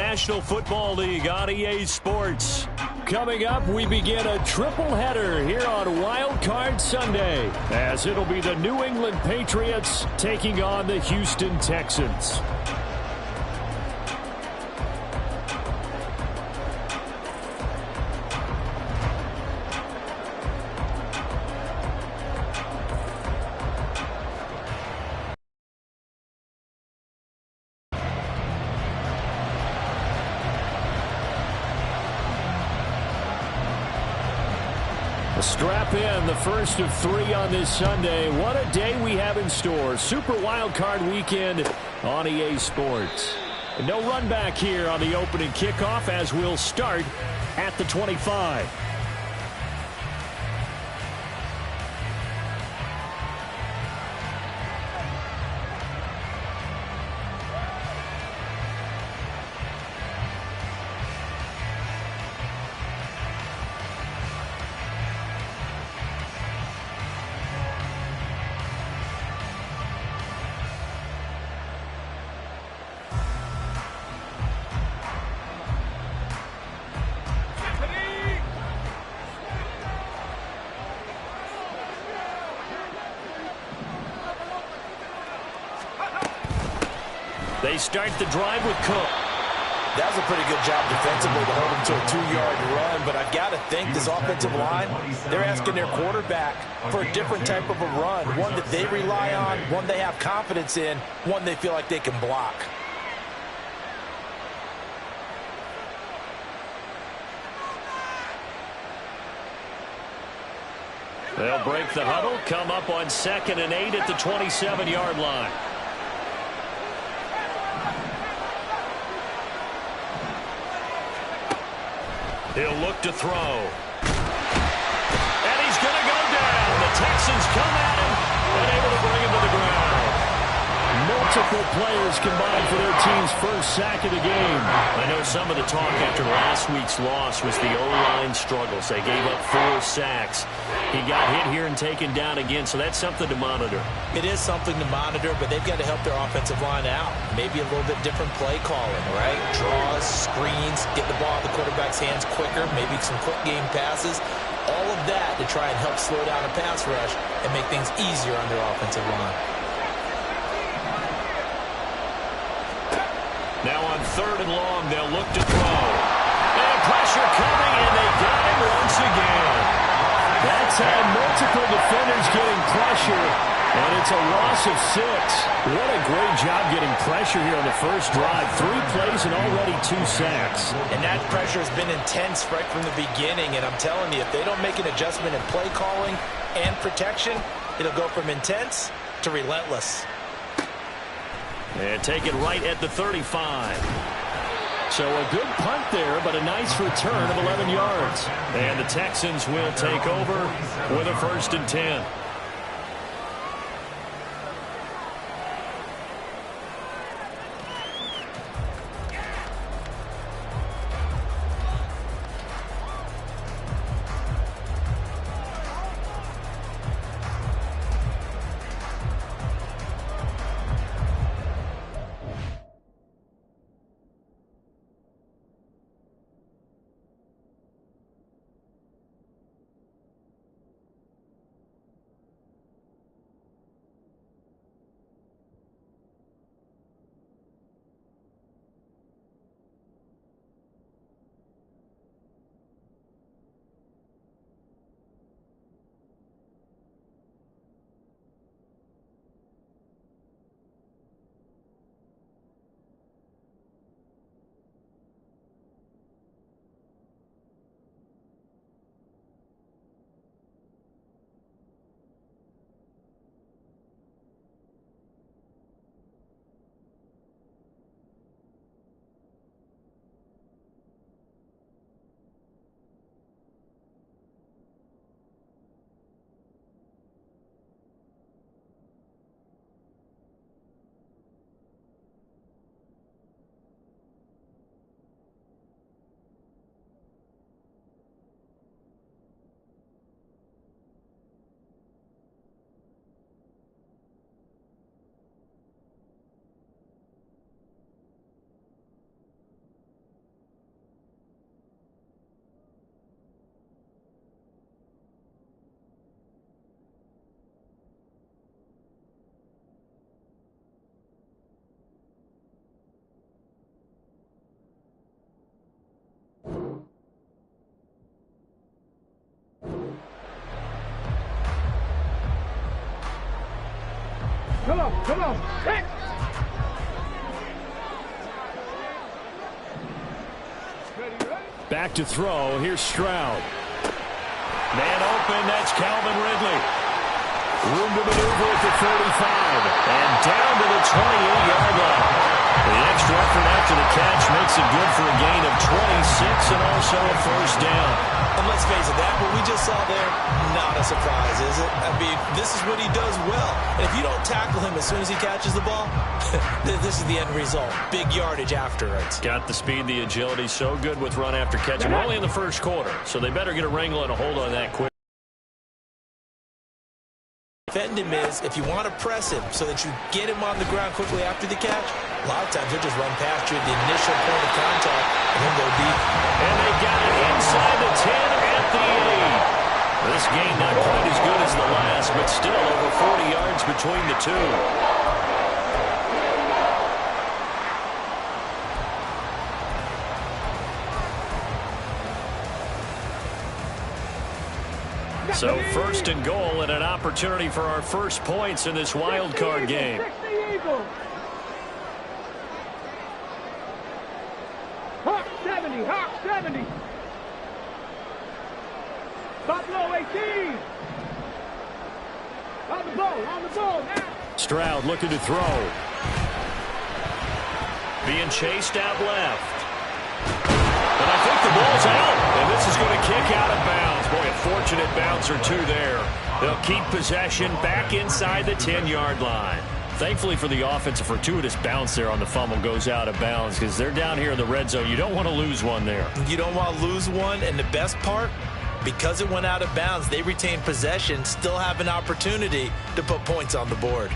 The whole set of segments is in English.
National Football League on EA Sports. Coming up, we begin a triple header here on Wild Card Sunday, as it'll be the New England Patriots taking on the Houston Texans. Strap in, the first of 3 on this Sunday. What a day we have in store. Super Wild Card Weekend on EA Sports. And no run back here on the opening kickoff as we'll start at the 25. They start the drive with Cook. That was a pretty good job defensively to hold him to a 2-yard run, but I've got to think this offensive line, they're asking their quarterback for a different type of a run, one that they rely on, one they have confidence in, one they feel like they can block. They'll break the huddle, come up on 2nd and 8 at the 27-yard line. He'll look to throw. And he's going to go down. The Texans come at him and able to bring him to the ground. Multiple players combined for their team's first sack of the game. I know some of the talk after last week's loss was the O-line struggles. They gave up 4 sacks. He got hit here and taken down again, so that's something to monitor. It is something to monitor, but they've got to help their offensive line out. Maybe a little bit different play calling, right? Draws, screens, get the ball out of the quarterback's hands quicker, maybe some quick game passes. All of that to try and help slow down a pass rush and make things easier on their offensive line. Now on 3rd and long, they'll look to throw. And pressure coming, and they got him once again. That's had multiple defenders getting pressure, and it's a loss of 6. What a great job getting pressure here on the first drive. 3 plays and already 2 sacks. And that pressure has been intense right from the beginning, and I'm telling you, if they don't make an adjustment in play calling and protection, it'll go from intense to relentless. And take it right at the 35. So a good punt there, but a nice return of 11 yards. And the Texans will take over with a 1st and 10. Come on. Hey. Back to throw. Here's Stroud. Man open. That's Calvin Ridley. Room to maneuver at the 35. And down to the 28-yard line. The extra effort after the catch makes it good for a gain of 26 and also a first down. And let's face it, that what we just saw there, not a surprise, is it? I mean, this is what he does well. And if you don't tackle him as soon as he catches the ball, this is the end result. Big yardage after it. Got the speed, the agility, so good with run after catch. We're only in the first quarter, so they better get a wrangle and a hold on that quick. Defend him is, if you want to press him so that you get him on the ground quickly after the catch, a lot of times he'll just run past you at the initial point of contact and then go deep. And they got it inside the 10 at the 8. This game not quite as good as the last, but still over 40 yards between the two. So first and goal and an opportunity for our first points in this wild card game. Hawk 70. Buffalo 18. On the ball now. Stroud looking to throw. Being chased out left. And I think the ball's out. And this is going to kick out of bounds. Boy, a fortunate bounce or two there. They'll keep possession back inside the 10-yard line. Thankfully for the offense, a fortuitous bounce there on the fumble goes out of bounds because they're down here in the red zone. You don't want to lose one there. You don't want to lose one, and the best part, because it went out of bounds, they retain possession, still have an opportunity to put points on the board.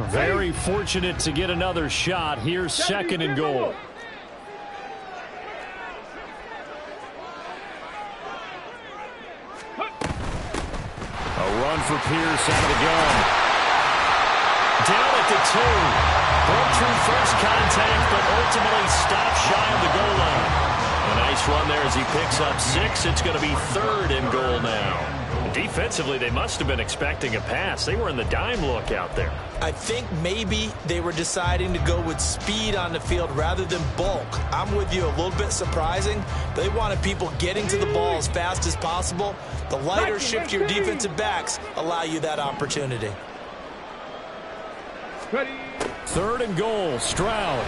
Very fortunate to get another shot. Here's second and goal. A run for Pierce out of the gun. Down at the 2. Broke through first contact, but ultimately stopped shy of the goal line. A nice run there as he picks up 6. It's going to be third and goal now. Defensively, they must have been expecting a pass. They were in the dime look out there. I think maybe they were deciding to go with speed on the field rather than bulk. I'm with you, a little bit surprising. They wanted people getting to the ball as fast as possible. The lighter, shiftier defensive backs allow you that opportunity. Third and goal, Stroud.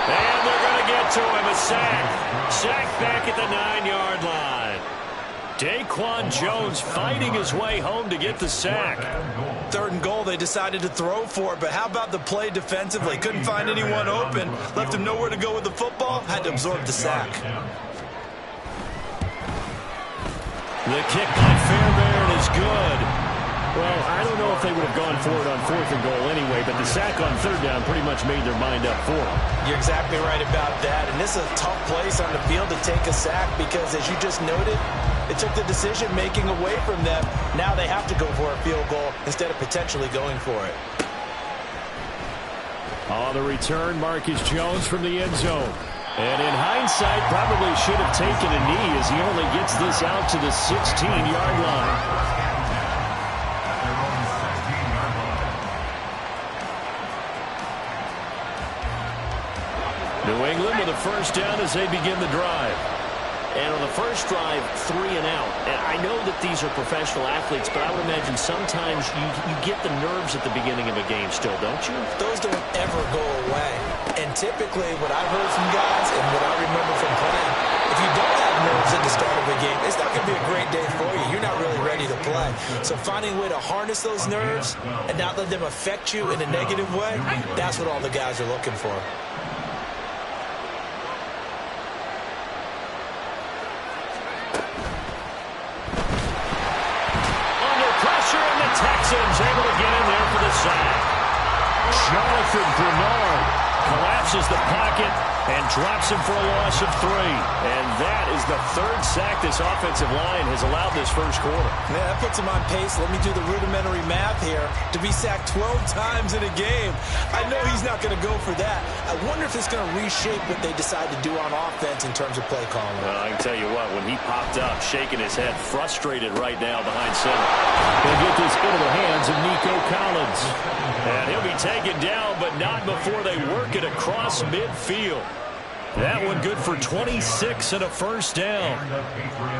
And they're going to get to him, a sack. Sack back at the 9-yard line. Daquan Jones fighting his way home to get the sack. Third and goal, they decided to throw for it, but how about the play defensively? Couldn't find anyone open, left him nowhere to go with the football, had to absorb the sack. The kick by Fairbairn is good. Well, I don't know if they would have gone for it on fourth and goal anyway, but the sack on third down pretty much made their mind up for them. You're exactly right about that, and this is a tough place on the field to take a sack because, as you just noted, it took the decision-making away from them. Now they have to go for a field goal instead of potentially going for it. On the return, Marcus Jones from the end zone. And in hindsight, probably should have taken a knee as he only gets this out to the 16-yard line. New England with a first down as they begin the drive. And on the first drive, 3 and out. And I know that these are professional athletes, but I would imagine sometimes you get the nerves at the beginning of a game still, don't you? Those don't ever go away. And typically what I've heard from guys and what I remember from playing, if you don't have nerves at the start of a game, it's not going to be a great day for you. You're not really ready to play. So finding a way to harness those nerves and not let them affect you in a negative way, that's what all the guys are looking for. Texans able to get in there for the sack. Jonathan Bernard collapses the pocket and drops him for a loss of 3. And that is the third sack this offensive line has allowed this first quarter. Yeah, that puts him on pace. Let me do the rudimentary math here. To be sacked 12 times in a game, I know he's not going to go for that. I wonder if it's going to reshape what they decide to do on offense in terms of play calling. Well, I can tell you what, when he popped up, shaking his head, frustrated right now behind center. They'll get this into the hands of Nico Collins. And he'll be taken down, but not before they work it across midfield. That one good for 26 and a first down.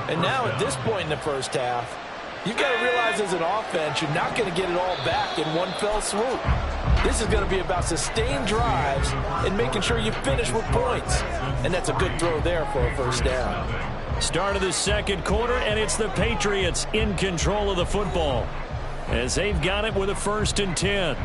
And now at this point in the first half, you've got to realize as an offense, you're not going to get it all back in one fell swoop. This is going to be about sustained drives and making sure you finish with points. And that's a good throw there for a first down. Start of the second quarter, and it's the Patriots in control of the football as they've got it with a 1st and 10.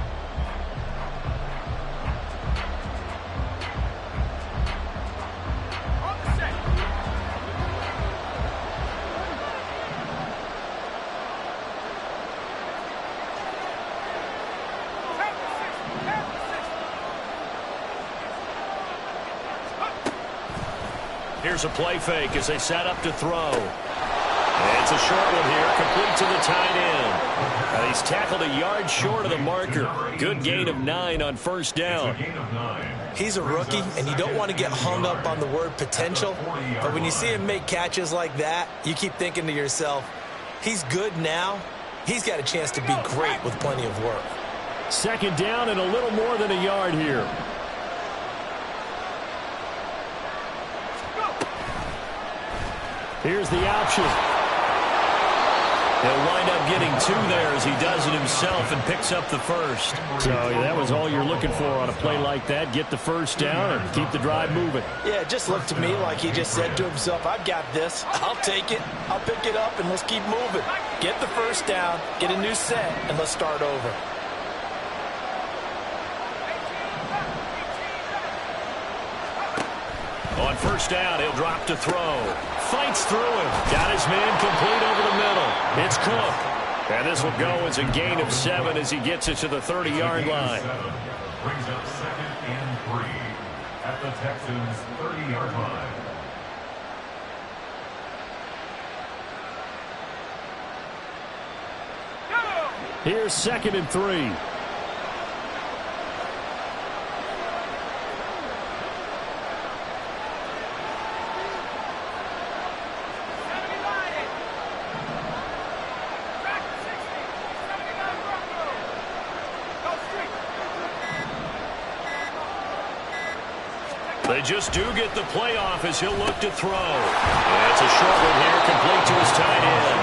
Here's a play fake as they set up to throw. And it's a short one here, complete to the tight end. He's tackled a yard short of the marker. Good gain of 9 on first down. He's a rookie, and you don't want to get hung up on the word potential. But when you see him make catches like that, you keep thinking to yourself, he's good now. He's got a chance to be great with plenty of work. 2nd down and a little more than a yard here. Here's the option. He'll wind up getting 2 there as he does it himself and picks up the first. So that was all you're looking for on a play like that. Get the first down and keep the drive moving. Yeah, it just looked to me like he just said to himself, I've got this. I'll take it. I'll pick it up, and let's keep moving. Get the first down, get a new set, and let's start over. On first down, he'll drop to throw. Fights through him. Got his man complete over the middle. It's Cook. And this will go as a gain of 7 as he gets it to the 30-yard line. Brings up 2nd and 3 at the Texans' 30-yard line. Here's 2nd and 3. They just do get the playoff as he'll look to throw. That's a short one here, complete to his tight end.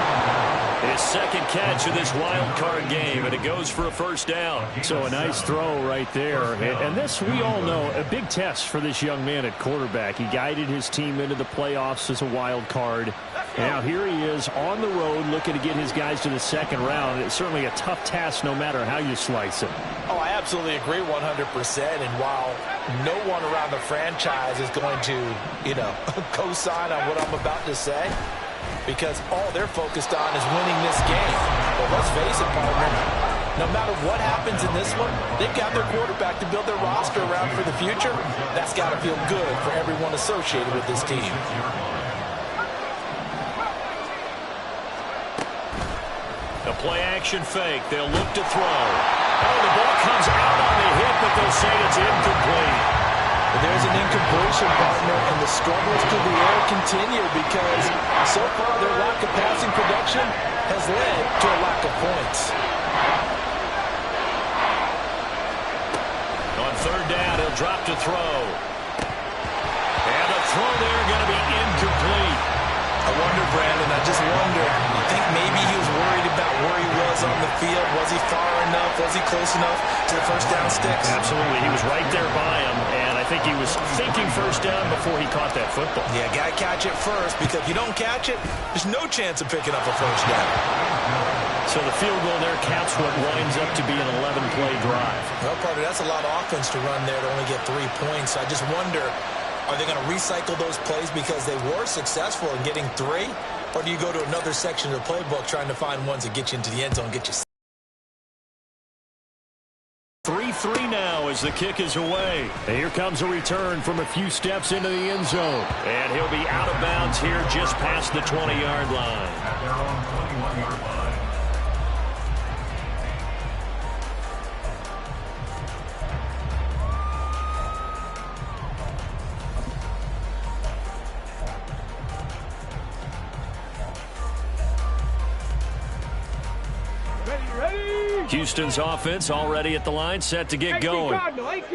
His 2nd catch of this wild card game, and it goes for a first down. So a nice throw right there. And this, we all know, a big test for this young man at quarterback. He guided his team into the playoffs as a wild card. Now here he is on the road looking to get his guys to the 2nd round. It's certainly a tough task no matter how you slice it. Oh, I absolutely agree 100%. And while no one around the franchise is going to, co-sign on what I'm about to say, because all they're focused on is winning this game. But let's face it, partner, no matter what happens in this one, they've got their quarterback to build their roster around for the future. That's got to feel good for everyone associated with this team. A play-action fake. They'll look to throw. Oh, the ball comes out on the hit, but they'll say it's incomplete. But there's an incompletion, partner, and the struggles through the air continue because so far their lack of passing production has led to a lack of points. On 3rd down, he'll drop to throw. And the throw there going to be incomplete. I wonder, Brandon, I just wonder, you think maybe he was worried about where he was on the field? Was he far enough? Was he close enough to the first down sticks? Absolutely. He was right there by him, and I think he was thinking first down before he caught that football. Yeah, got to catch it first, because if you don't catch it, there's no chance of picking up a first down. So the field goal there caps what winds up to be an 11-play drive. Well, partner, that's a lot of offense to run there to only get 3 points. So I just wonder, are they going to recycle those plays because they were successful in getting 3? Or do you go to another section of the playbook trying to find ones that get you into the end zone, get you 3-3 now as the kick is away. And here comes a return from a few steps into the end zone. And he'll be out of bounds here just past the 20-yard line. At their own 21-yard line. Houston's offense already at the line, set to get going.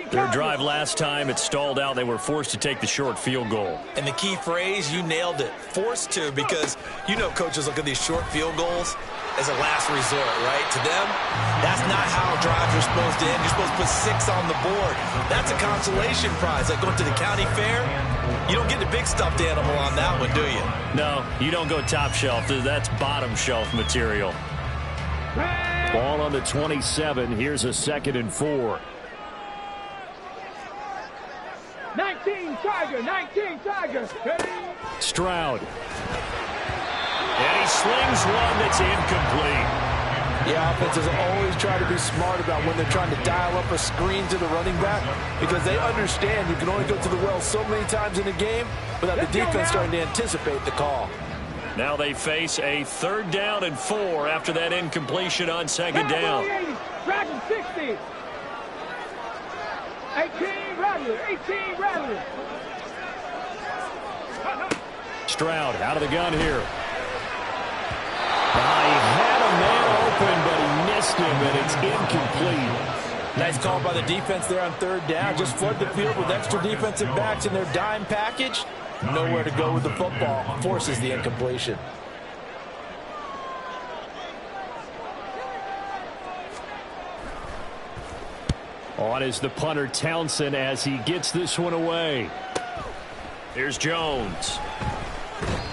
Their drive last time, it stalled out. They were forced to take the short field goal. And the key phrase, you nailed it, forced to, because you know coaches look at these short field goals as a last resort, right? To them, that's not how drives are supposed to end. You're supposed to put 6 on the board. That's a consolation prize. Like going to the county fair, you don't get the big stuffed animal on that one, do you? No, you don't go top shelf. That's bottom shelf material. Ball on the 27. Here's a 2nd and 4. 19 Tiger, 19 Tiger. Stroud. And he slings one that's incomplete. Yeah, offenses always try to be smart about when they're trying to dial up a screen to the running back, because they understand you can only go to the well so many times in a game without the defense starting to anticipate the call. Now they face a 3rd down and 4 after that incompletion on 2nd down. Dragon 60. 18 Rattler, 18 Rattler. Stroud out of the gun here. He had a man open, but he missed him, and it's incomplete. Nice call by the defense there on 3rd down. Just flood the field with extra defensive backs in their dime package. Nowhere to go with the football. Forces the incompletion. On is the punter Townsend as he gets this one away. Here's Jones.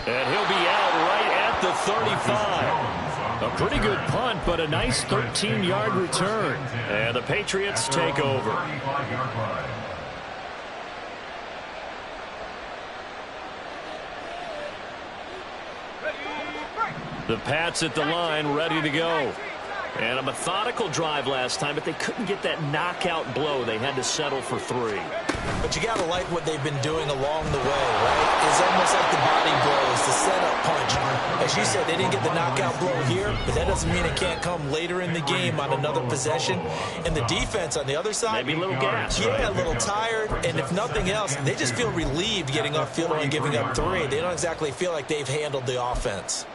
And he'll be out right at the 35. A pretty good punt, but a nice 13-yard return. And the Patriots take over. The Pats at the line, ready to go. And a methodical drive last time, but they couldn't get that knockout blow. They had to settle for 3. But you got to like what they've been doing along the way, right? It's almost like the body blows, the setup punch. As you said, they didn't get the knockout blow here, but that doesn't mean it can't come later in the game on another possession. And the defense on the other side, maybe a little gas, yeah, right? a little tired. And if nothing else, they just feel relieved getting off field and giving up 3. They don't exactly feel like they've handled the offense.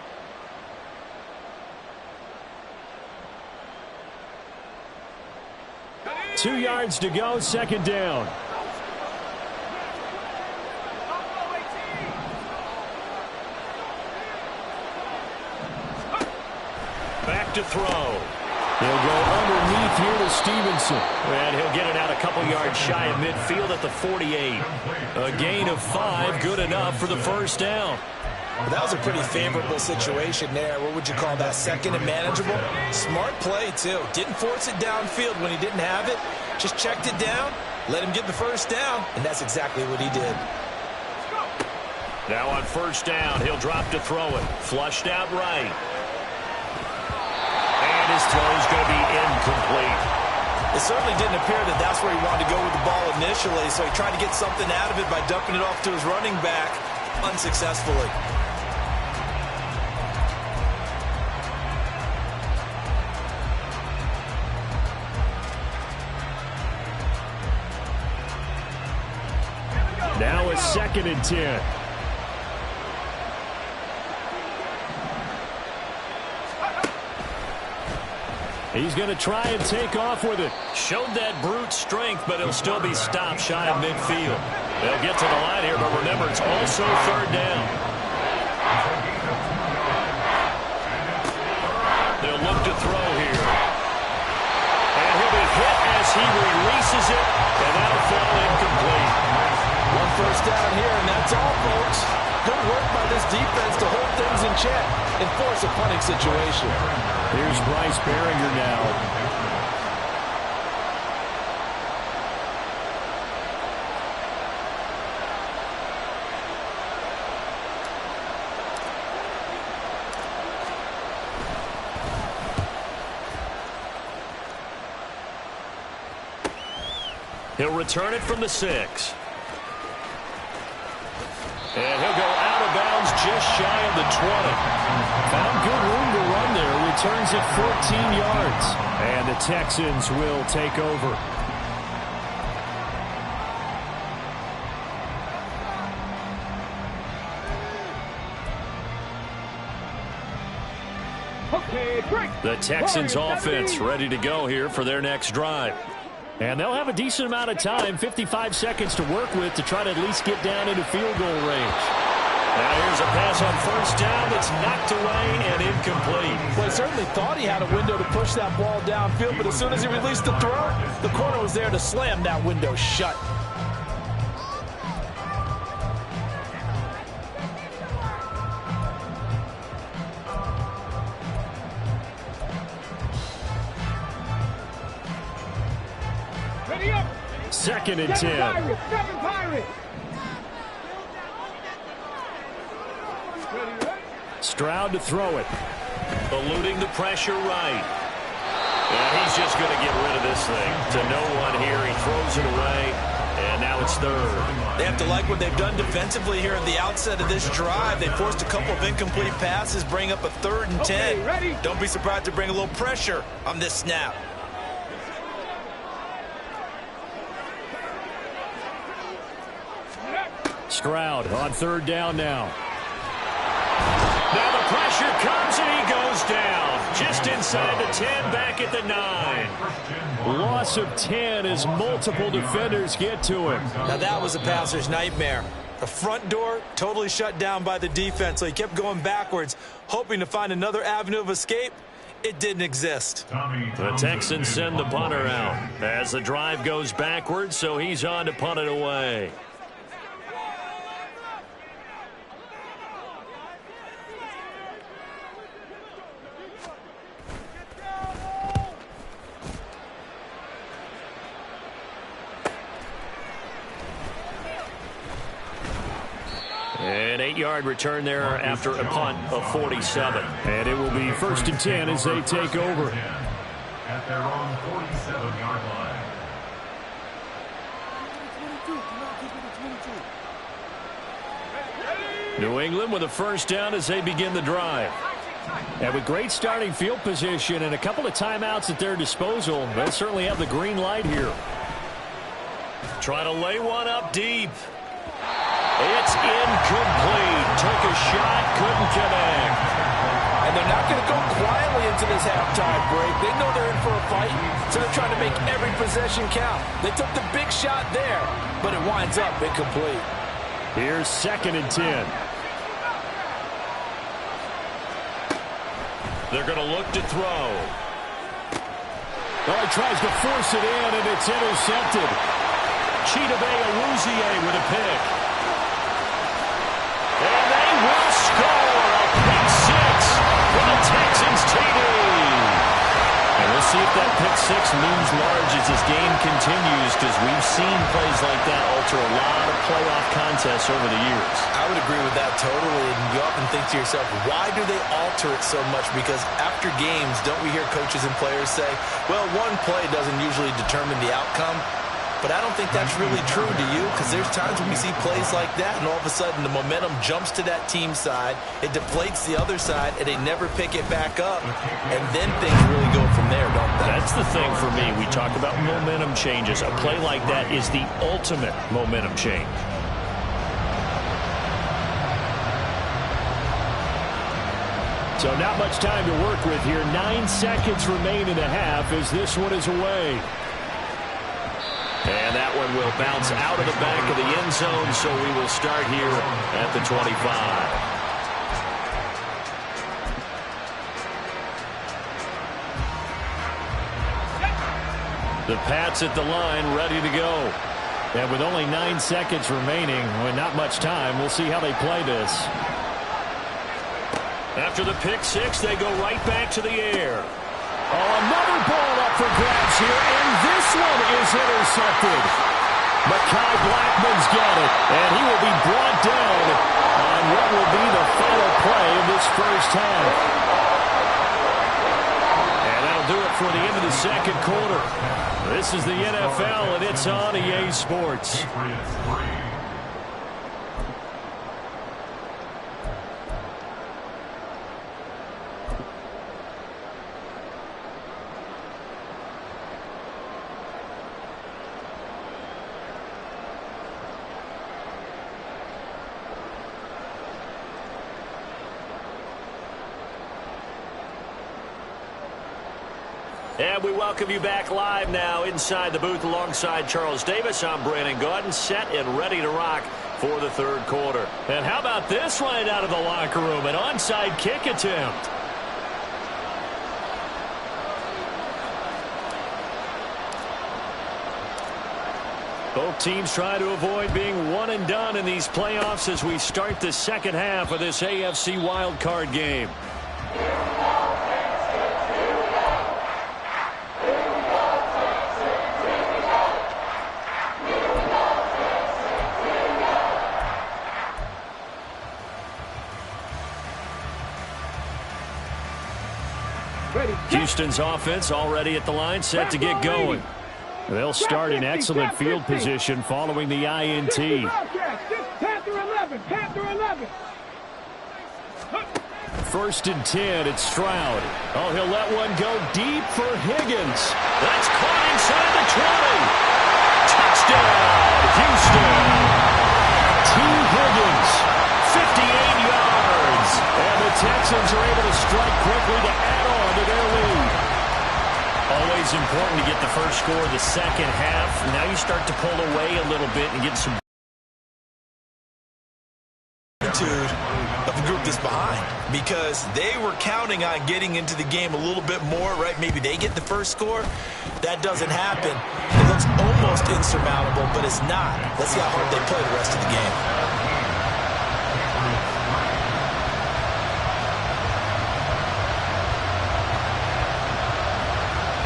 Two yards to go, 2nd down. Back to throw. He'll go underneath here to Stevenson. And he'll get it out a couple yards shy of midfield at the 48. A gain of 5, good enough for the 1st down. Well, that was a pretty favorable situation there. What would you call that? 2nd and manageable? Smart play, too. Didn't force it downfield when he didn't have it. Just checked it down, let him get the 1st down, and that's exactly what he did. Now on 1st down, he'll drop to throw it. Flushed out right. And his throw's going to be incomplete. It certainly didn't appear that that's where he wanted to go with the ball initially, so he tried to get something out of it by dumping it off to his running back unsuccessfully. Now a 2nd and 10. He's going to try and take off with it. Showed that brute strength, but he'll still be stopped shy of midfield. They'll get to the line here, but remember, it's also 3rd down. They'll look to throw here. And he'll be hit as he releases it, and that'll fall incomplete. 1 first down here, and that's all, folks. Good work by this defense to hold things in check and force a punting situation. Here's Bryce Behringer now. He'll return it from the 6. And he'll go out of bounds just shy of the 20. Found good room to run there. Returns it 14 yards. And the Texans will take over. The Texans offense ready to go here for their next drive. And they'll have a decent amount of time, 55 seconds to work with to try to at least get down into field goal range. Now here's a pass on first down that's knocked away and incomplete. Well, he certainly thought he had a window to push that ball downfield, but as soon as he released the throw, the corner was there to slam that window shut. Ready up. 2nd and 10. Seven Pirates. Stroud to throw it. Eluding the pressure right. And he's just going to get rid of this thing. To no one here. He throws it away. And now it's 3rd. They have to like what they've done defensively here at the outset of this drive. They forced a couple of incomplete passes, bring up a 3rd and 10. Ready. Don't be surprised to bring a little pressure on this snap. Stroud on 3rd down now. Now the pressure comes and he goes down. Just inside the 10, back at the 9. Loss of 10 as multiple defenders get to him. Now that was a passer's nightmare. The front door totally shut down by the defense, so he kept going backwards, hoping to find another avenue of escape. It didn't exist. The Texans send the punter out as the drive goes backwards, so he's on to punt it away. An 8-yard return there after a punt of 47. And it will be 1st and 10 as they take over. At their own 47-yard line. New England with a 1st down as they begin the drive. And with great starting field position and a couple of timeouts at their disposal, they certainly have the green light here. Trying to lay one up deep. It's incomplete. Took a shot, couldn't connect. And they're not going to go quietly into this halftime break. They know they're in for a fight, so they're trying to make every possession count. They took the big shot there, but it winds up incomplete. Here's 2nd and 10. They're going to look to throw. Oh, he tries to force it in, and it's intercepted. Chidobe Awuzie with a pick. And they will score a pick 6 for the Texans TD. And we'll see if that pick 6 looms large as this game continues, because we've seen plays like that alter a lot of playoff contests over the years. I would agree with that totally. And you often think to yourself, why do they alter it so much? Because after games, don't we hear coaches and players say, well, one play doesn't usually determine the outcome? But I don't think that's really true, do you? Because there's times when we see plays like that, and all of a sudden the momentum jumps to that team side, it deflates the other side, and they never pick it back up. And then things really go from there, don't they? That's the thing for me. We talk about momentum changes. A play like that is the ultimate momentum change. So not much time to work with here. 9 seconds remain in the half as this one is away. And that one will bounce out of the back of the end zone, so we will start here at the 25. The Pats at the line, ready to go. And with only 9 seconds remaining, with not much time, we'll see how they play this. After the pick 6, they go right back to the air. Oh, another ball up for grabs here, and this one is intercepted. Mekhi Blackman's got it, and he will be brought down on what will be the final play of this first half. And that'll do it for the end of the second quarter. This is the NFL, and it's on EA Sports. And we welcome you back live now inside the booth alongside Charles Davis. I'm Brandon Gaudin, set and ready to rock for the third quarter. And how about this right out of the locker room? An onside kick attempt. Both teams try to avoid being one and done in these playoffs as we start the second half of this AFC wildcard game. Houston's offense already at the line, set to get going. They'll start in excellent field position following the INT. Panther 11. First and 10, it's Stroud. Oh, he'll let one go deep for Higgins. That's caught inside the 20. Touchdown, Houston. T. Higgins, 58 yards. And the Texans are able to strike quickly to add on to their lead. Always important to get the first score of the second half. Now you start to pull away a little bit and get some attitude of the group that's behind, because they were counting on getting into the game a little bit more, right? Maybe they get the first score. That doesn't happen. It looks almost insurmountable, but it's not. Let's see how hard they play the rest of the game.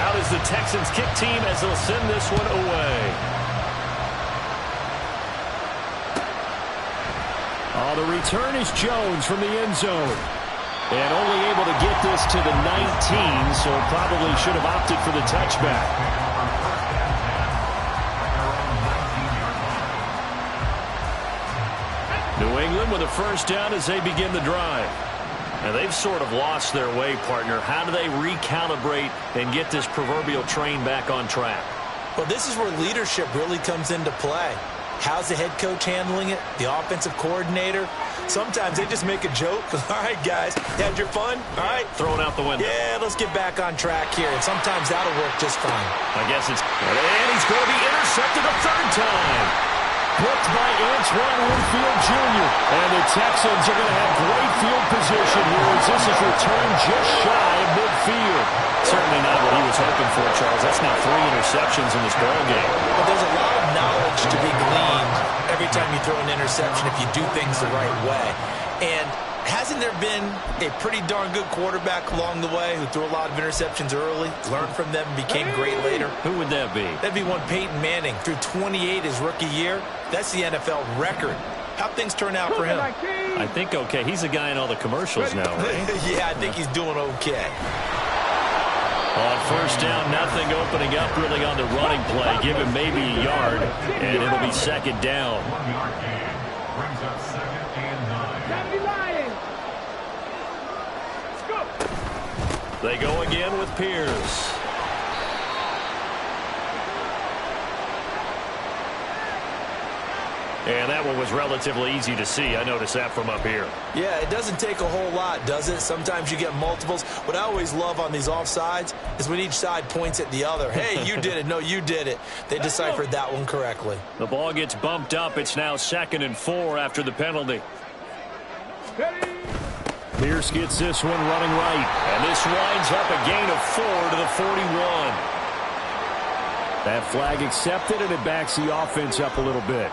Out is the Texans kick team as they'll send this one away. Oh, the return is Jones from the end zone. And only able to get this to the 19, so probably should have opted for the touchback. New England with a first down as they begin the drive. And they've sort of lost their way, partner. How do they recalibrate and get this proverbial train back on track? Well, this is where leadership really comes into play. How's the head coach handling it? The offensive coordinator? Sometimes they just make a joke. All right, guys, had your fun? All right. Throwing out the window. Yeah, let's get back on track here. And sometimes that'll work just fine. I guess it's... And he's going to be intercepted a third time. Blocked by Antoine Winfield Jr. And the Texans are going to have great field position here as this is returned just shy of midfield. Certainly not what he was hoping for, Charles. That's now 3 interceptions in this ball game. But there's a lot of knowledge to be gleaned every time you throw an interception if you do things the right way. And hasn't there been a pretty darn good quarterback along the way who threw a lot of interceptions early, learned from them, and became great later? Who would that be? That'd be one Peyton Manning. Threw 28 his rookie year. That's the NFL record. How'd things turn out for him? I think okay. He's a guy in all the commercials now, right? Yeah, I think he's doing okay. On first down, nothing opening up really on the running play. Give him maybe a yard, and it'll be second down. 1-yard gain brings up 2nd and 9. They go again with Pierce. And that one was relatively easy to see. I noticed that from up here. Yeah, it doesn't take a whole lot, does it? Sometimes you get multiples. What I always love on these offsides is when each side points at the other. Hey, you did it. No, you did it. They deciphered that one correctly. The ball gets bumped up. It's now 2nd and 4 after the penalty. Pierce gets this one running right. And this winds up a gain of 4 to the 41. That flag accepted, and it backs the offense up a little bit.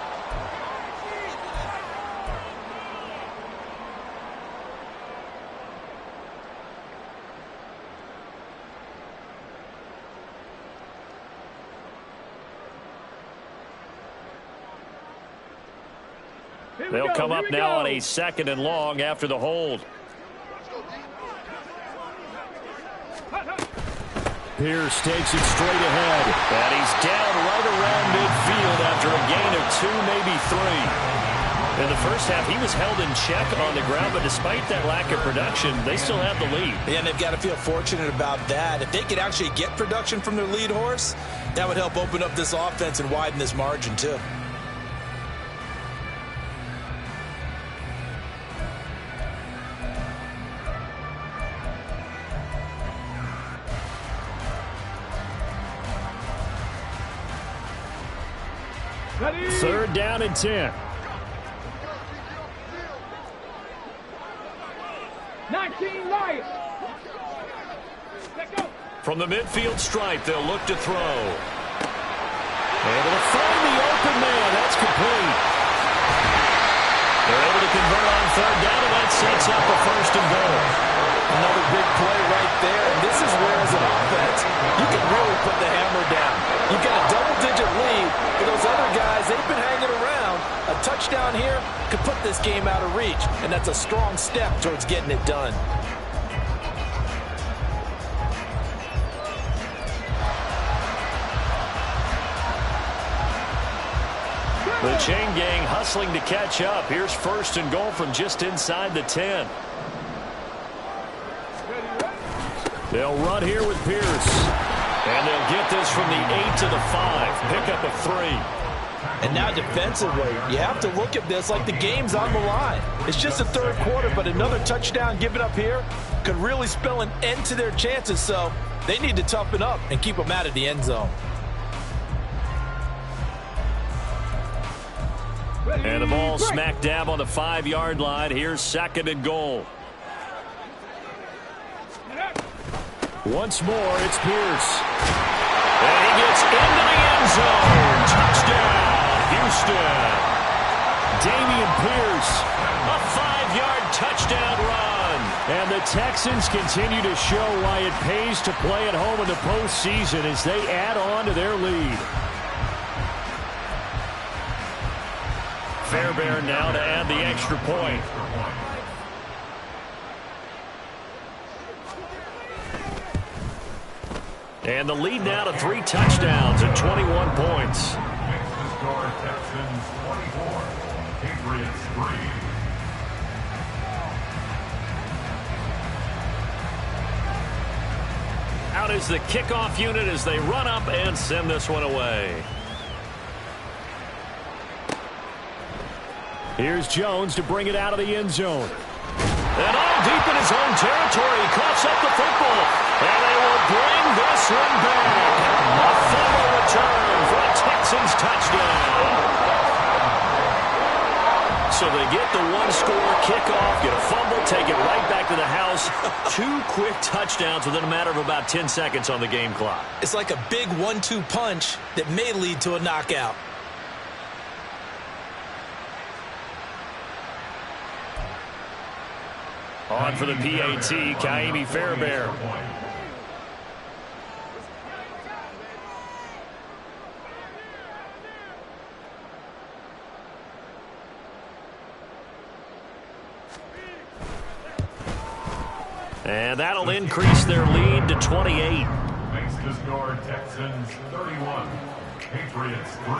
They'll come up now on a 2nd and long after the hold. Pierce takes it straight ahead. And he's down right around midfield after a gain of 2, maybe 3. In the first half, he was held in check on the ground, but despite that lack of production, they still have the lead. Yeah, and they've got to feel fortunate about that. If they could actually get production from their lead horse, that would help open up this offense and widen this margin, too. Third down and 10. 19 Lions. Let's go. From the midfield stripe, they'll look to throw. Able to find the open man. That's complete. They're able to convert on third down, and that sets up a first and goal. Another big play right there. And this is where, as an offense, you can really put the hammer down. You've got a double-digit lead. For those other guys, they've been hanging around. A touchdown here could put this game out of reach, and that's a strong step towards getting it done. The chain gang hustling to catch up. Here's first and goal from just inside the 10. They'll run here with Pierce. And they'll get this from the 8 to the 5. Pickup of 3. And now defensively, you have to look at this like the game's on the line. It's just the third quarter, but another touchdown given up here could really spell an end to their chances. So they need to toughen up and keep them out of the end zone. And the ball smack dab on the 5-yard line. Here's second and goal. Once more, it's Pierce. And he gets into the end zone. Touchdown, Houston. Damian Pierce, a 5-yard touchdown run. And the Texans continue to show why it pays to play at home in the postseason as they add on to their lead. Fairbairn now to add the extra point. And the lead now to 3 touchdowns and 21 points. Next to score, Texans 24, Patriots 3. Out is the kickoff unit as they run up and send this one away. Here's Jones to bring it out of the end zone. And all deep in his own territory. He coughs up the football. And they will bring this one back. A fumble return for a Texans touchdown. So they get the one-score kickoff, get a fumble, take it right back to the house. 2 quick touchdowns within a matter of about 10 seconds on the game clock. It's like a big 1-2 punch that may lead to a knockout. On for the PAT, Kaimi Fairbairn. And that'll increase their lead to 28. Makes the score Texans 31, Patriots 3.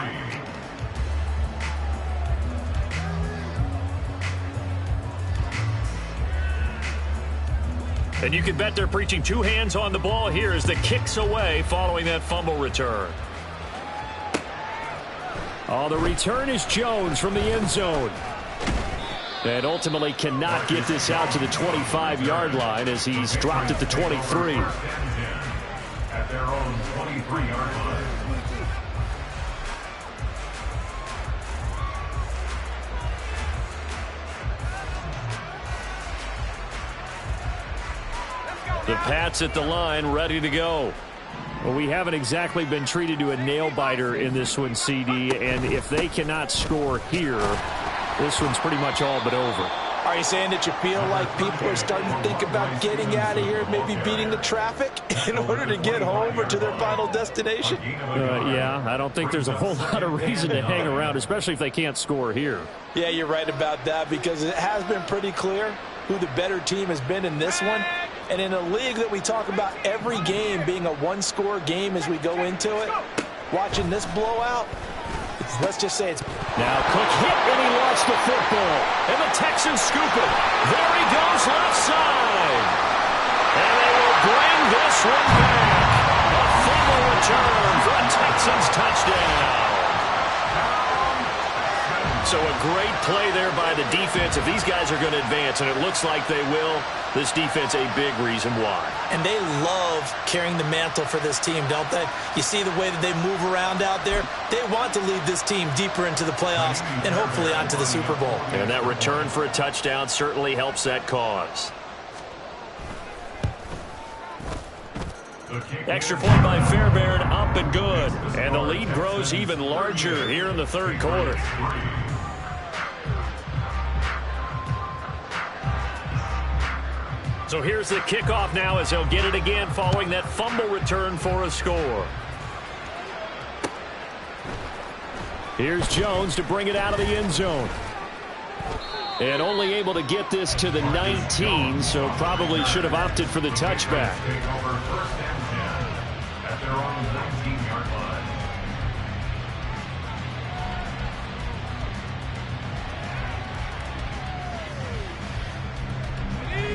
And you can bet they're preaching 2 hands on the ball here as the kick's away following that fumble return. Oh, the return is Jones from the end zone. And ultimately cannot get this out to the 25-yard line as he's dropped at the 23. At their own 23-yard line. The Pats at the line, ready to go. Well, we haven't exactly been treated to a nail-biter in this one, CD, and if they cannot score here, this one's pretty much all but over. Are you saying that you feel like people are starting to think about getting out of here and maybe beating the traffic in order to get home or to their final destination? Yeah, I don't think there's a whole lot of reason to hang around, especially if they can't score here. Yeah, you're right about that because it has been pretty clear who the better team has been in this one. And in a league that we talk about every game being a one-score game as we go into it, watching this blowout, let's just say it's... Now Cook hit and he lost the football. And the Texans scoop it. There he goes left side. And they will bring this one back. A fumble return for a Texans touchdown. So a great play there by the defense. If these guys are going to advance, and it looks like they will, this defense a big reason why. And they love carrying the mantle for this team, don't they? You see the way that they move around out there? They want to lead this team deeper into the playoffs and hopefully onto the Super Bowl. And that return for a touchdown certainly helps that cause. Extra point by Fairbairn, up and good. And the lead grows even larger here in the third quarter. So here's the kickoff now as he'll get it again following that fumble return for a score. Here's Jones to bring it out of the end zone. And only able to get this to the 19, so probably should have opted for the touchback.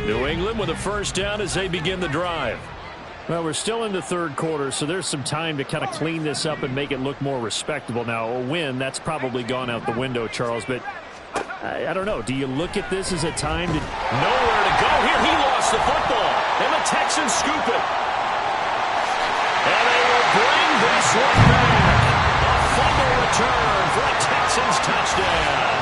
New England with a first down as they begin the drive. Well, we're still in the third quarter, so there's some time to kind of clean this up and make it look more respectable. Now, a win, that's probably gone out the window, Charles, but I don't know. Do you look at this as a time to... Nowhere to go here. He lost the football, and the Texans scoop it. And they will bring this one back. A fumble return for a Texans touchdown.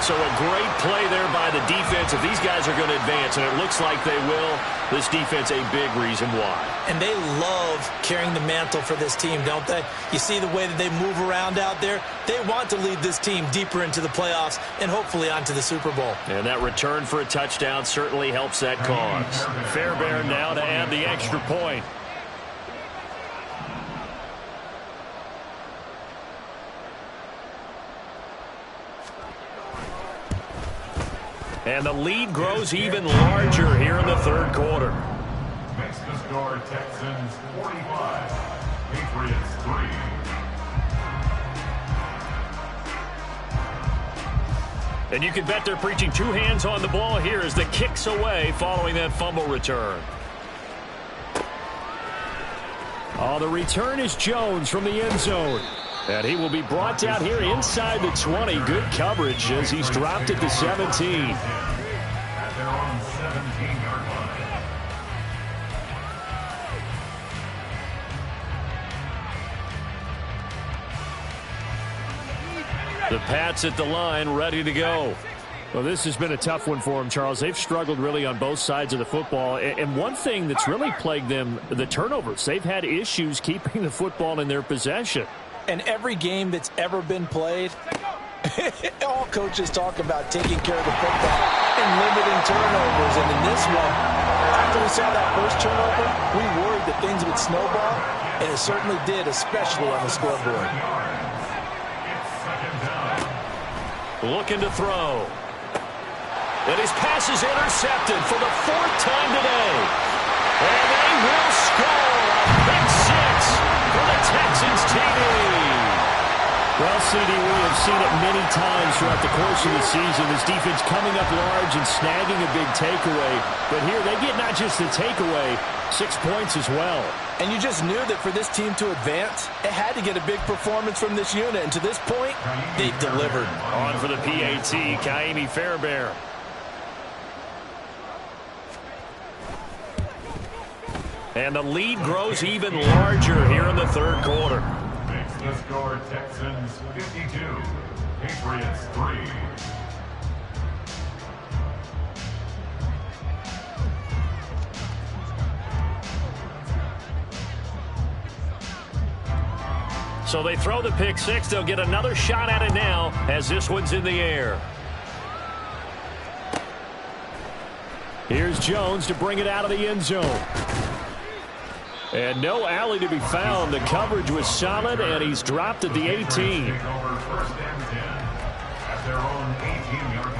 So a great play there by the defense. If these guys are going to advance, and it looks like they will, this defense a big reason why. And they love carrying the mantle for this team, don't they? You see the way that they move around out there? They want to lead this team deeper into the playoffs and hopefully onto the Super Bowl. And that return for a touchdown certainly helps that cause. Fairbairn now to add the extra point. And the lead grows even larger here in the third quarter. Makes the score Texans 45, Patriots 3. And you can bet they're preaching two hands on the ball here as the kick's away following that fumble return. Oh, the return is Jones from the end zone. And he will be brought down here inside the 20. Good coverage as he's dropped at the 17. At their own 17-yard line. The Pats at the line, ready to go. Well, this has been a tough one for them, Charles. They've struggled really on both sides of the football. And one thing that's really plagued them, the turnovers. They've had issues keeping the football in their possession. And every game that's ever been played, all coaches talk about taking care of the football and limiting turnovers. And in this one, after we saw that first turnover, we worried that things would snowball, and it certainly did, especially on the scoreboard. Looking to throw. And his pass is intercepted for the fourth time today. And they will score a pick six for the Texans TD. Well, CD, we have seen it many times throughout the course of the season. This defense coming up large and snagging a big takeaway. But here they get not just the takeaway, 6 points as well. And you just knew that for this team to advance, it had to get a big performance from this unit. And to this point, they've delivered. On for the PAT, Kaimi Fairbairn. And the lead grows even larger here in the third quarter. Makes the score Texans 52, Patriots 3. So they throw the pick six. They'll get another shot at it now as this one's in the air. Here's Jones to bring it out of the end zone. And no alley to be found. The coverage was solid, and he's dropped at the 18. Take over first and 10 at their own 18-yard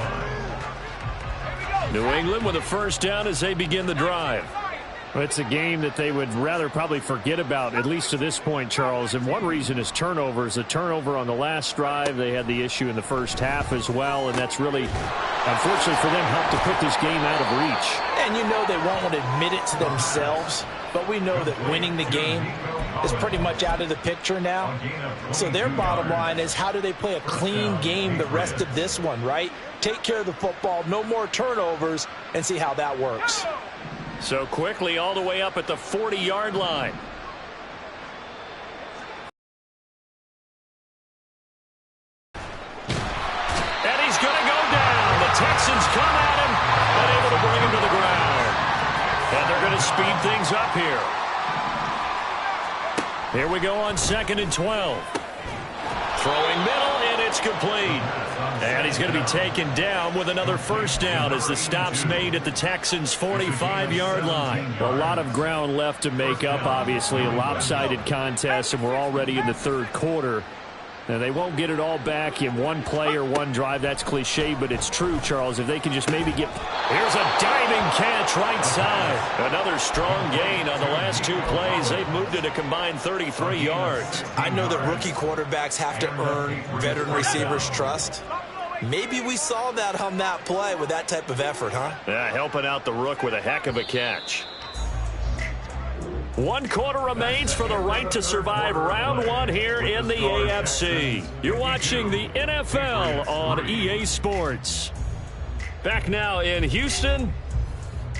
line. New England with a first down as they begin the drive. Well, it's a game that they would rather probably forget about, at least to this point, Charles. And one reason is turnovers. A turnover on the last drive. They had the issue in the first half as well, and that's really, unfortunately for them, helped to put this game out of reach. And you know they won't want to admit it to themselves, but we know that winning the game is pretty much out of the picture now. So their bottom line is, how do they play a clean game the rest of this one, right? Take care of the football, no more turnovers, and see how that works. So quickly all the way up at the 40-yard line. And he's going to go down. The Texans come at him and able to bring him to the ground. And they're going to speed things up here. Here we go on 2nd and 12. Throwing middle, and it's complete. And he's going to be taken down with another first down as the stop's made at the Texans' 45-yard line. A lot of ground left to make up, obviously. A lopsided contest, and we're already in the third quarter. Now, they won't get it all back in one play or one drive. That's cliche, but it's true, Charles. If they can just maybe get... Here's a diving catch right side. Another strong gain on the last two plays. They've moved it a combined 33 yards. I know that rookie quarterbacks have to earn veteran receivers' trust. Maybe we saw that on that play with that type of effort, huh? Yeah, helping out the rook with a heck of a catch. 1 quarter remains for the right to survive round 1 here in the AFC. You're watching the NFL on EA Sports. Back now in Houston.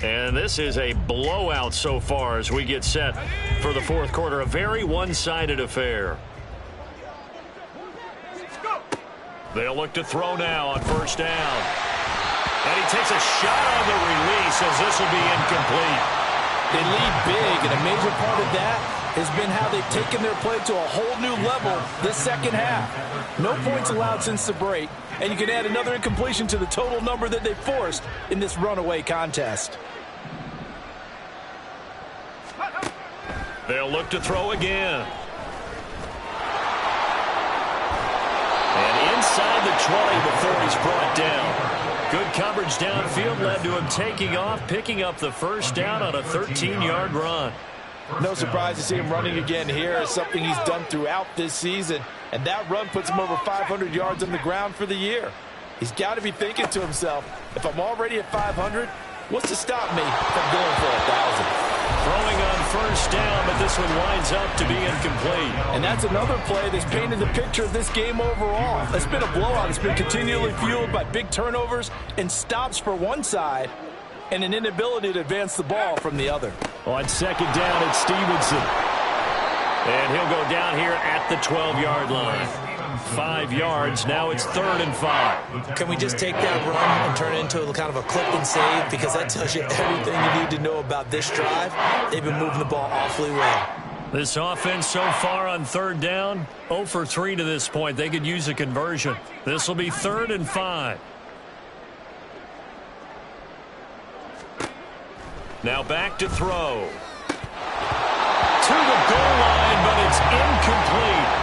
And this is a blowout so far as we get set for the fourth quarter. A very one-sided affair. They'll look to throw now on first down. And he takes a shot on the release as this will be incomplete. They lead big, and a major part of that has been how they've taken their play to a whole new level this second half. No points allowed since the break, and you can add another incompletion to the total number that they forced in this runaway contest. They'll look to throw again. And inside the 20 before he's brought down. Good coverage downfield led to him taking off, picking up the first down on a 13-yard run. No surprise to see him running again here. It's something he's done throughout this season, and that run puts him over 500 yards on the ground for the year. He's got to be thinking to himself, if I'm already at 500, what's to stop me from going for 1,000? Throwing on first down, but this one winds up to be incomplete. And that's another play that's painted the picture of this game overall. It's been a blowout. It's been continually fueled by big turnovers and stops for one side and an inability to advance the ball from the other. On second down, it's Stevenson. And he'll go down here at the 12-yard line. 5 yards. Now it's 3rd and 5. Can we just take that run and turn it into a kind of a clip and save? Because that tells you everything you need to know about this drive. They've been moving the ball awfully well. This offense so far on 3rd down, 0 for 3 to this point. They could use a conversion. This will be 3rd and 5. Now back to throw. To the goal line, but it's incomplete.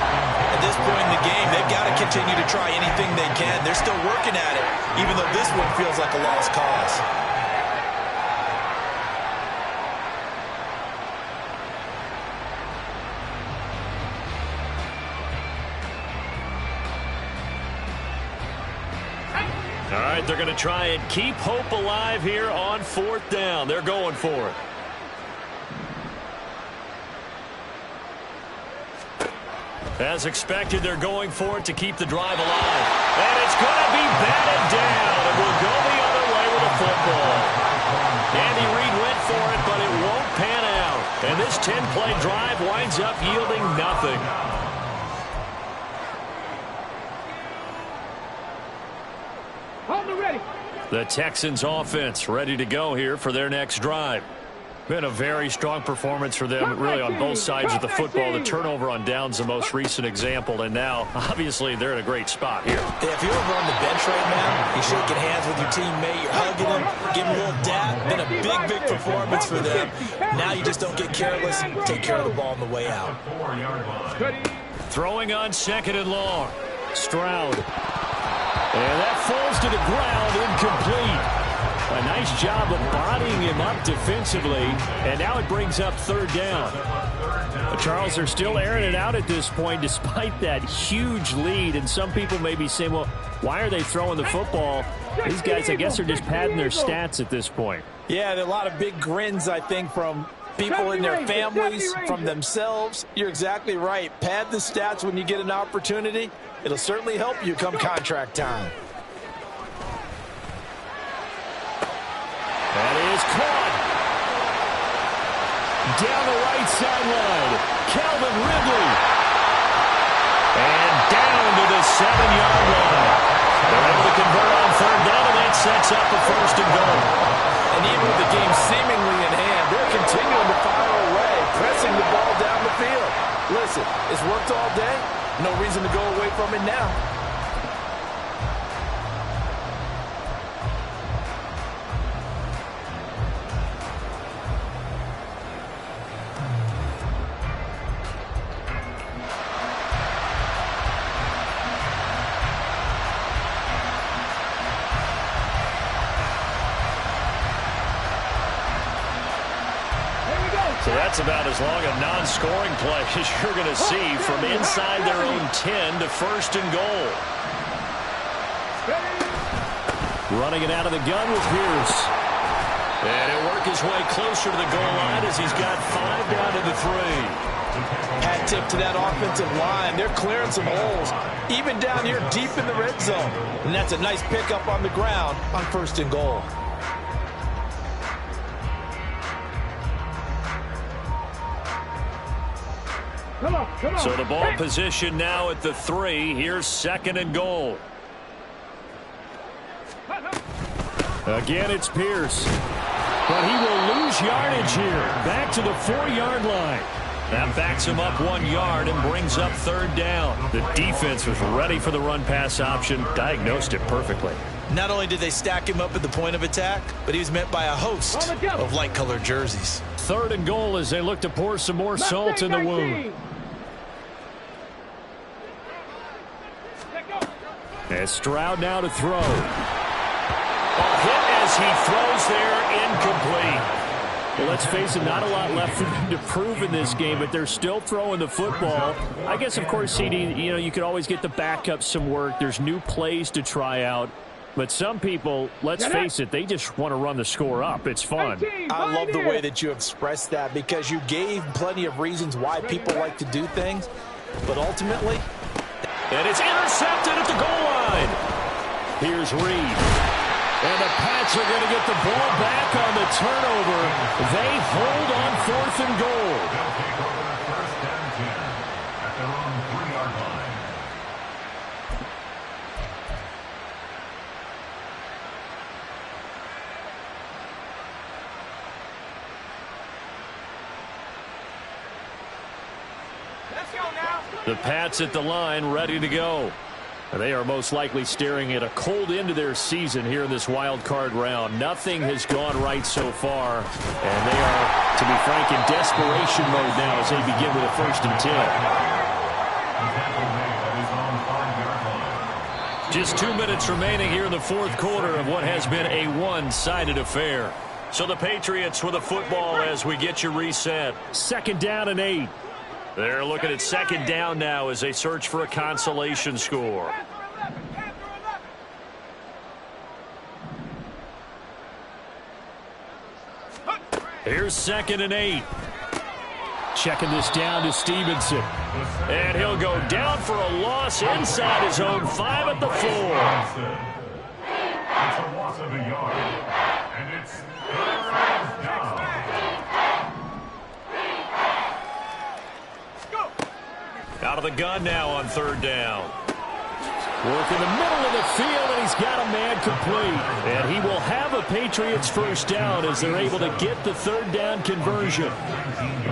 At this point in the game, they've got to continue to try anything they can. They're still working at it, even though this one feels like a lost cause. All right, they're going to try and keep hope alive here on 4th down. They're going for it. As expected, they're going for it to keep the drive alive. And it's going to be batted down. It will go the other way with a football. Andy Reid went for it, but it won't pan out. And this 10-play drive winds up yielding nothing. The Texans offense ready to go here for their next drive. Been a very strong performance for them, really, on both sides of the football. The turnover on downs, the most recent example, and now, obviously, they're in a great spot here. Yeah, if you're over on the bench right now, you're shaking hands with your teammate, you're hugging him, giving him a little dab. Been a big, big performance for them. Now you just don't get careless, take care of the ball on the way out. Throwing on 2nd and long. Stroud. And that falls to the ground, incomplete. A nice job of bodying him up defensively, and now it brings up 3rd down. Charles, they're still airing it out at this point despite that huge lead, and some people may be saying, well, why are they throwing the football? These guys, I guess, are just padding their stats at this point. Yeah, there are a lot of big grins, I think, from people in their families, from themselves. You're exactly right. Pad the stats when you get an opportunity. It'll certainly help you come contract time. That is caught. Down the right sideline. Calvin Ridley. And down to the 7-yard line. They're able to convert on third down, and that sets up a first and goal. And even with the game seemingly in hand, they're continuing to fire away, pressing the ball down the field. Listen, it's worked all day. No reason to go away from it now. So that's about as long a non-scoring play as you're going to see from inside their own 10 to first and goal. Running it out of the gun with Pierce. And he'll work his way closer to the goal line as he's got 5 down to the 3. Hat tip to that offensive line. They're clearing some holes, even down here deep in the red zone. And that's a nice pickup on the ground on first and goal. Come on. So the ball position now at the 3. Here's second and goal. Again, it's Pierce. But he will lose yardage here. Back to the 4-yard line. That backs him up 1 yard and brings up third down. The defense was ready for the run-pass option, diagnosed it perfectly. Not only did they stack him up at the point of attack, but he was met by a host of light-colored jerseys. Third and goal as they look to pour some more salt in the wound. As Stroud now to throw. A hit as he throws there, incomplete. Well, let's face it, not a lot left for them to prove in this game, but they're still throwing the football. I guess, of course, CD, you could always get the backup some work. There's new plays to try out. But some people, let's face it, they just want to run the score up. It's fun. I love the way that you expressed that because you gave plenty of reasons why people like to do things. But ultimately, and it's intercepted at the goal line. Here's Reed. And the Pats are going to get the ball back on the turnover. They hold on fourth and goal. They'll take over first and 10 at their own 3-yard line. Let's go now. The Pats at the line, ready to go. They are most likely staring at a cold end to their season here in this wild card round. Nothing has gone right so far, and they are, to be frank, in desperation mode now as they begin with a first and 10. Just 2 minutes remaining here in the fourth quarter of what has been a one-sided affair. So the Patriots with the football as we get you reset. Second down and 8. They're looking at second down now as they search for a consolation score. Here's second and 8. Checking this down to Stevenson. And he'll go down for a loss inside his own 5 at the 4. It's a loss of a yard, and it's third down. Out of the gun now on third down. Work in the middle of the field, and he's got a man complete. And he will have a Patriots first down as they're able to get the third down conversion.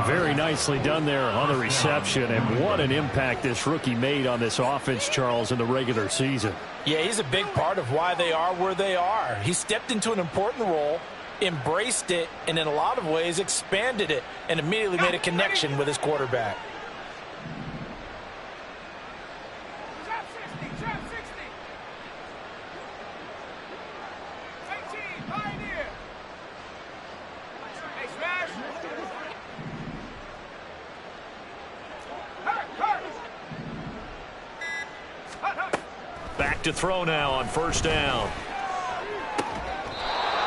Very nicely done there on the reception, and what an impact this rookie made on this offense, Charles, in the regular season. yeah, he's a big part of why they are where they are. He stepped into an important role, embraced it, and in a lot of ways expanded it, and immediately made a connection with his quarterback. Back to throw now on first down.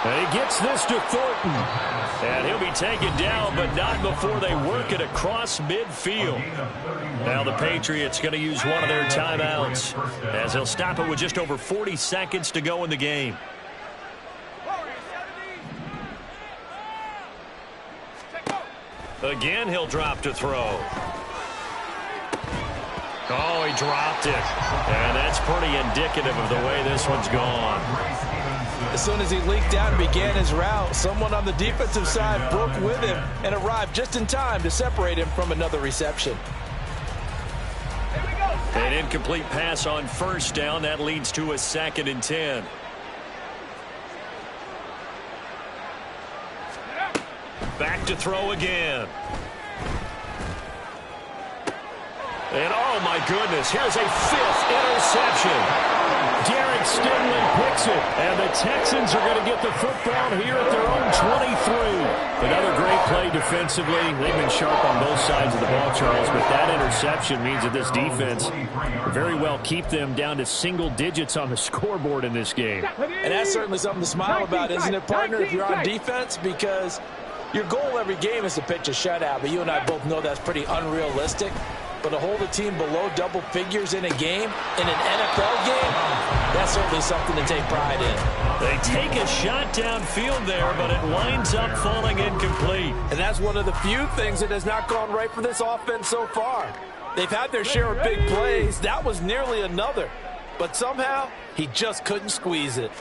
And he gets this to Thornton. And he'll be taken down, but not before they work it across midfield. Now the Patriots going to use one of their timeouts as they'll stop it with just over 40 seconds to go in the game. Again, he'll drop to throw. Oh, he dropped it. And that's pretty indicative of the way this one's gone. As soon as he leaked out and began his route, someone on the defensive side broke with him and arrived just in time to separate him from another reception. An incomplete pass on first down. That leads to a 2nd and 10. Back to throw again. And oh my goodness, here's a 5th interception. Derek Stingley picks it, and the Texans are going to get the football here at their own 23. Another great play defensively. They've been sharp on both sides of the ball, Charles, but that interception means that this defense very well keep them down to single digits on the scoreboard in this game. And that's certainly something to smile about, isn't it, partner, if you're on defense? Because your goal every game is to pitch a shutout, but you and I both know that's pretty unrealistic. But to hold a team below double figures in a game, in an NFL game, that's certainly something to take pride in. They take a shot downfield there, but it winds up falling incomplete. And that's one of the few things that has not gone right for this offense so far. They've had their share of big plays. That was nearly another. But somehow, he just couldn't squeeze it.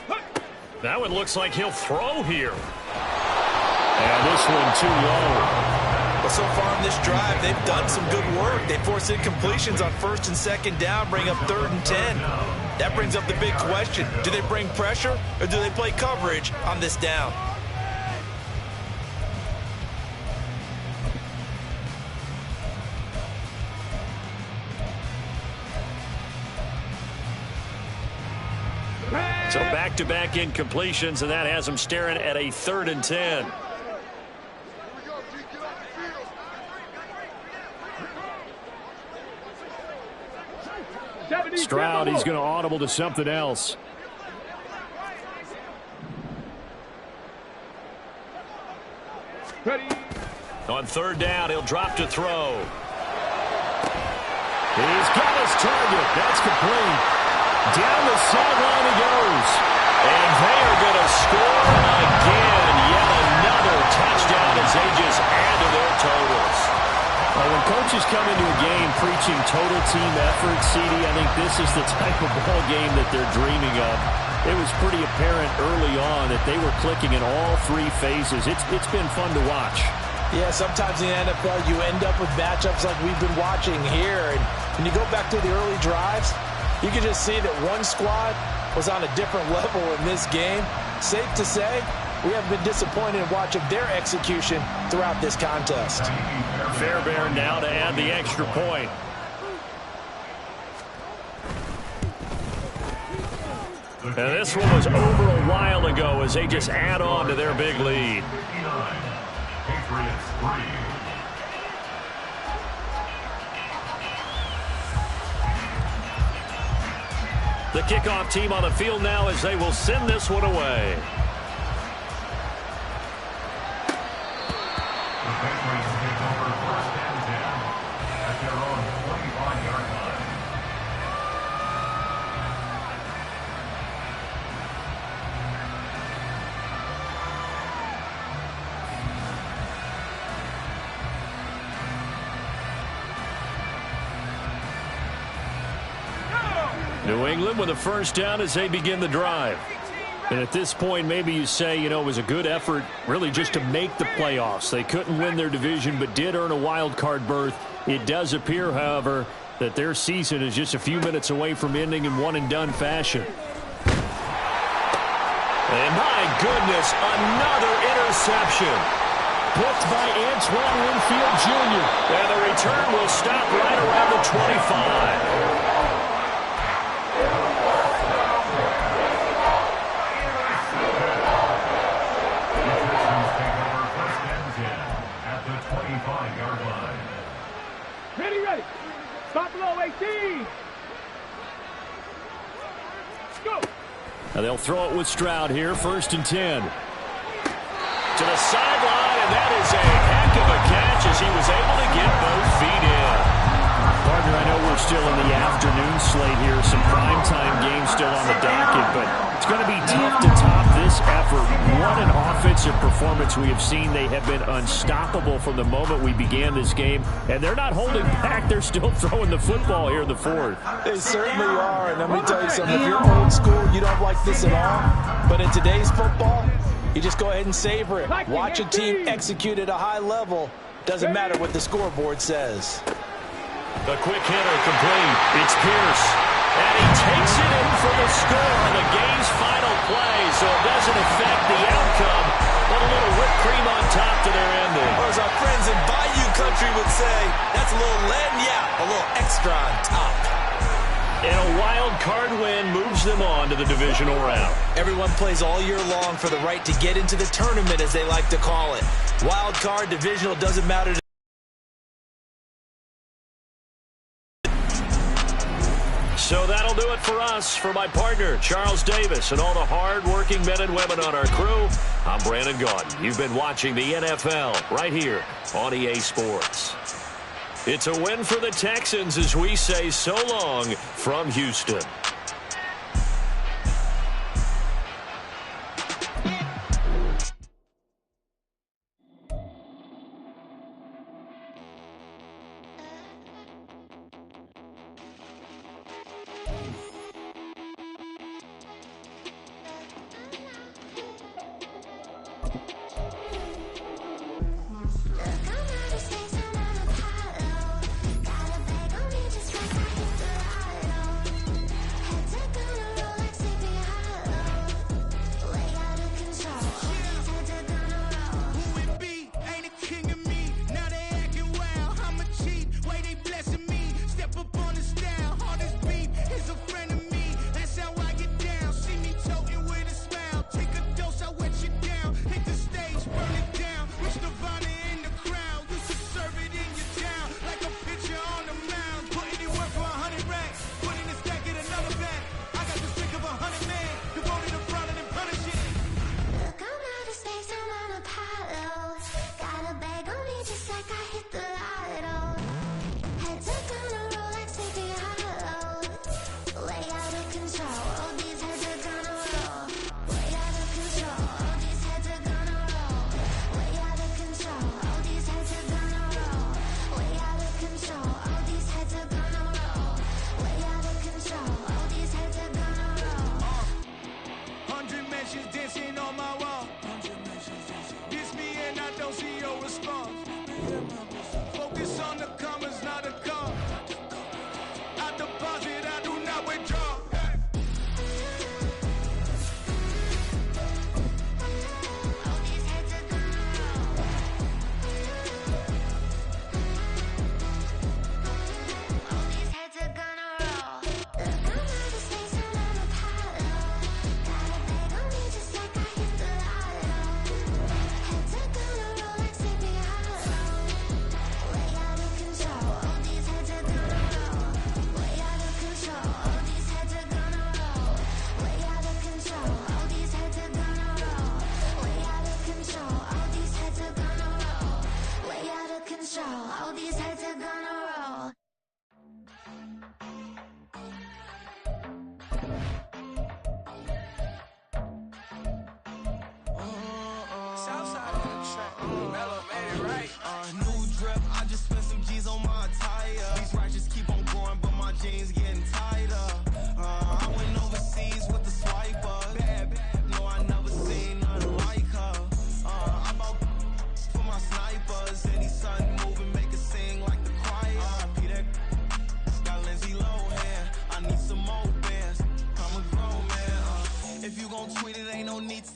That one looks like he'll throw here. And this one too low. But so far in this drive, they've done some good work. They force incompletions on 1st and 2nd down, bring up 3rd and 10. That brings up the big question. Do they bring pressure or do they play coverage on this down? So back-to-back incompletions, and that has them staring at a 3rd and 10. Stroud, he's going to audible to something else. Ready. On 3rd down, he'll drop to throw. He's got his target. That's complete. Down the sideline he goes. And they are going to score again. Yet another touchdown as they just add to their totals. Well, when coaches come into a game preaching total team effort, CD, I think this is the type of ball game that they're dreaming of. It was pretty apparent early on that they were clicking in all 3 phases. It's been fun to watch. Yeah, sometimes in the NFL you end up with matchups like we've been watching here. And when you go back to the early drives, you can just see that one squad was on a different level in this game. Safe to say, we have been disappointed in watching their execution throughout this contest. Fairbairn now to add the extra point. And this one was over a while ago as they just add on to their big lead. Patriots 3. The kickoff team on the field now as they will send this one away. The Patriots take over 1st and 10 at their own 25-yard line. New England with a 1st down as they begin the drive. And at this point, maybe you say, it was a good effort really just to make the playoffs. They couldn't win their division but did earn a wild card berth. It does appear, however, that their season is just a few minutes away from ending in one-and-done fashion. And my goodness, another interception. Booked by Antoine Winfield Jr. And the return will stop right around the 25. Ready. Stop below 18. Go. Now they'll throw it with Stroud here, 1st and 10. to the sideline, and that is a heck of a catch as he was able to get both feet in. Partner, I know we're still in the afternoon slate here. Some primetime games still on the docket, but it's going to be tough to top this effort. What an offensive performance we have seen. They have been unstoppable from the moment we began this game, and they're not holding back. They're still throwing the football here in the fourth. They certainly are, and let me tell you something. If you're old school, you don't like this at all. But in today's football, you just go ahead and savor it. Watch a team execute at a high level. Doesn't matter what the scoreboard says. The quick hitter complete. It's Pierce. And he takes it in for the score on the game's final play, so it doesn't affect the outcome, but a little whipped cream on top to their ending. Or as our friends in Bayou Country would say, that's a little lagniappe, a little extra on top. And a wild card win moves them on to the divisional round. Everyone plays all year long for the right to get into the tournament, as they like to call it. Wild card, divisional, doesn't matter. So that'll do it for us. For my partner, Charles Davis, and all the hard-working men and women on our crew, I'm Brandon Gaudin. You've been watching the NFL right here on EA Sports. It's a win for the Texans as we say so long from Houston.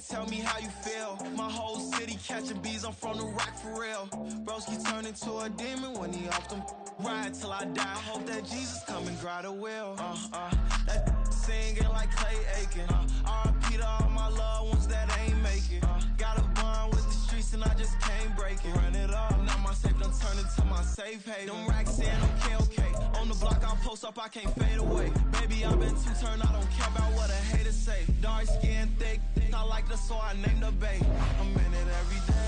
Tell me how you feel. My whole city catching bees. I'm from the rock for real. Broski turned into a demon when he off them. Ride till I die. I hope that Jesus come and grab the wheel. That singing like Clay Aiken. R.I.P. to all my loved ones that ain't make it. Got a bond with the streets and I just can't break it. Run it up. Now my safe done turned into my safe haven. Them racks in, okay. On the block I post up, I can't fade away. Baby, I've been too turned. I don't care about what a hater say. Dark skin, thick. I like the so I named the babe. I'm in it every day.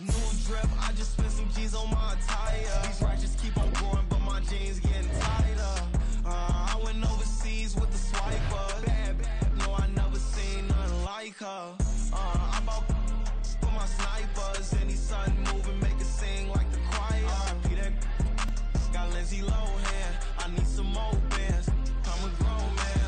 New drip, I just spent some G's on my attire. These righteous keep on growing, but my jeans getting tighter. I went overseas with the swiper. Bad, no, I never seen nothing like her. I bought for my snipers. Any sun moving, make it sing like the choir. RP that got Lindsay Lohan. I need some more bands. I'm a grown man.